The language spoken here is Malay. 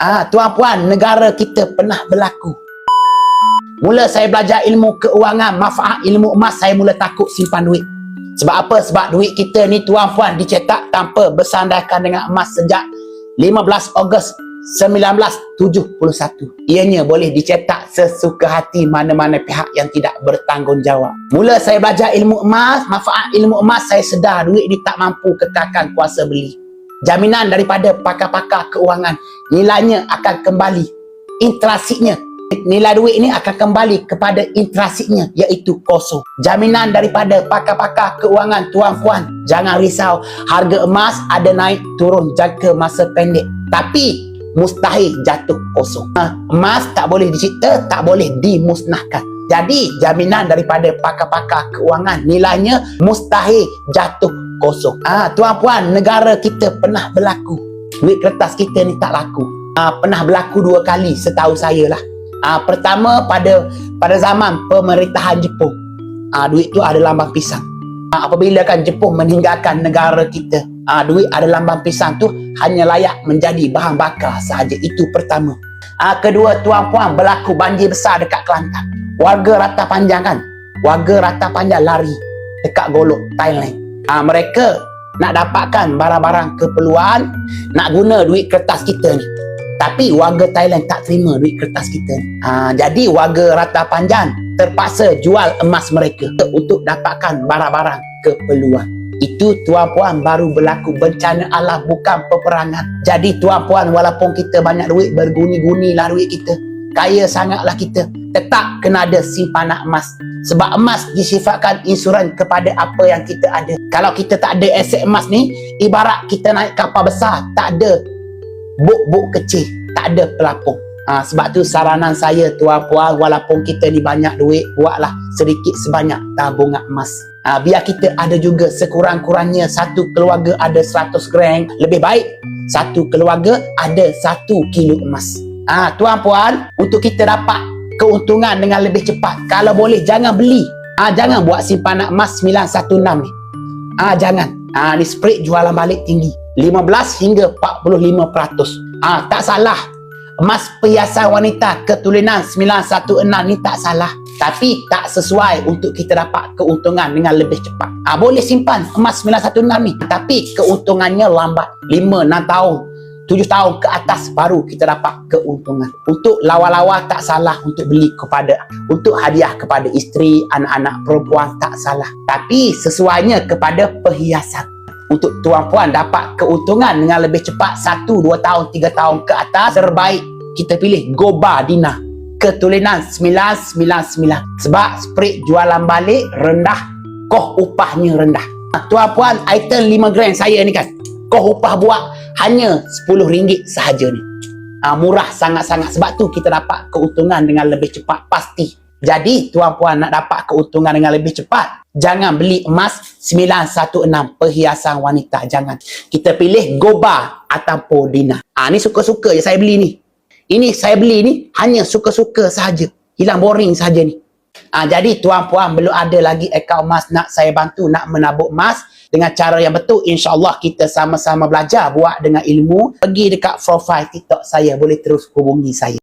Tuan-puan, negara kita pernah berlaku. Mula saya belajar ilmu keuangan, manfaat ilmu emas, saya mula takut simpan duit. Sebab apa? Sebab duit kita ni tuan-puan dicetak tanpa bersandarkan dengan emas sejak 15 Ogos 1971. Ianya boleh dicetak sesuka hati mana-mana pihak yang tidak bertanggungjawab. Mula saya belajar ilmu emas, manfaat ilmu emas, saya sedar duit ni tak mampu kekalkan kuasa beli. Jaminan daripada pakar-pakar keuangan, nilainya akan kembali. Intrasinya, nilai duit ini akan kembali kepada intrasinya, iaitu kosong. Jaminan daripada pakar-pakar keuangan, tuan-puan, jangan risau. Harga emas ada naik turun jangka masa pendek, tapi mustahil jatuh kosong. Emas tak boleh dicipta, tak boleh dimusnahkan. Jadi jaminan daripada pakar-pakar keuangan, nilainya mustahil jatuh kosong. Tuan-puan, negara kita pernah berlaku. Duit kertas kita ni tak laku. Pernah berlaku 2 kali setahu saya lah. Pertama pada zaman pemerintahan Jepun. Duit tu ada lambang pisang. Apabila kan Jepun meninggalkan negara kita, duit ada lambang pisang tu hanya layak menjadi bahan bakar sahaja. Itu pertama. Kedua, tuan-puan, berlaku banjir besar dekat Kelantan. Warga Rata Panjang kan, warga Rata Panjang lari dekat Golok, Thailand. Mereka nak dapatkan barang-barang keperluan, nak guna duit kertas kita ni. Tapi warga Thailand tak terima duit kertas kita ni. Jadi warga Rata Panjang terpaksa jual emas mereka untuk dapatkan barang-barang keperluan. Itu tuan-puan baru berlaku bencana alam, bukan peperangan. Jadi tuan-puan, walaupun kita banyak duit, berguni-guni lah duit kita, kaya sangatlah kita, tetap kena ada simpanan emas. Sebab emas disifatkan insuran kepada apa yang kita ada. Kalau kita tak ada aset emas ni, ibarat kita naik kapal besar, tak ada buk-buk kecil, tak ada pelapung. Sebab tu saranan saya, tuan-puan, walaupun kita ni banyak duit, buatlah sedikit sebanyak tabungan emas. Biar kita ada juga sekurang-kurangnya satu keluarga ada 100 gram. Lebih baik satu keluarga ada 1 kilo emas. Tuan-puan, untuk kita dapat keuntungan dengan lebih cepat, kalau boleh jangan beli. Jangan buat simpanan emas 916 ni. Jangan. Ni spread jualan balik tinggi, 15 hingga 45%. Tak salah. Emas perhiasan wanita keturunan 916 ni tak salah, tapi tak sesuai untuk kita dapat keuntungan dengan lebih cepat. Boleh simpan emas 916 ni, tapi keuntungannya lambat. 5, 6 tahun, 7 tahun ke atas baru kita dapat keuntungan. Untuk lawa-lawa tak salah, untuk beli untuk hadiah kepada isteri, anak-anak perempuan tak salah, tapi sesuainya kepada perhiasan. Untuk tuan-puan dapat keuntungan dengan lebih cepat 1, 2 tahun, 3 tahun ke atas, terbaik kita pilih Goba Dina keturunan 999. Sebab spread jualan balik rendah, koh upahnya rendah. Tuan-puan, item 5 gram saya ni kan, koh upah buat hanya RM10 sahaja ni. Murah sangat-sangat. Sebab tu kita dapat keuntungan dengan lebih cepat pasti. Jadi tuan-puan, nak dapat keuntungan dengan lebih cepat, jangan beli emas 916 perhiasan wanita. Jangan. Kita pilih Goba ataupun Dina. Ni suka-suka je saya beli ni. Ini saya beli ni hanya suka-suka sahaja. Hilang boring sahaja ni. Jadi tuan-puan, belum ada lagi akaun emas, nak saya bantu nak menabung emas dengan cara yang betul. InsyaAllah kita sama-sama belajar buat dengan ilmu. Pergi dekat profile TikTok saya, boleh terus hubungi saya.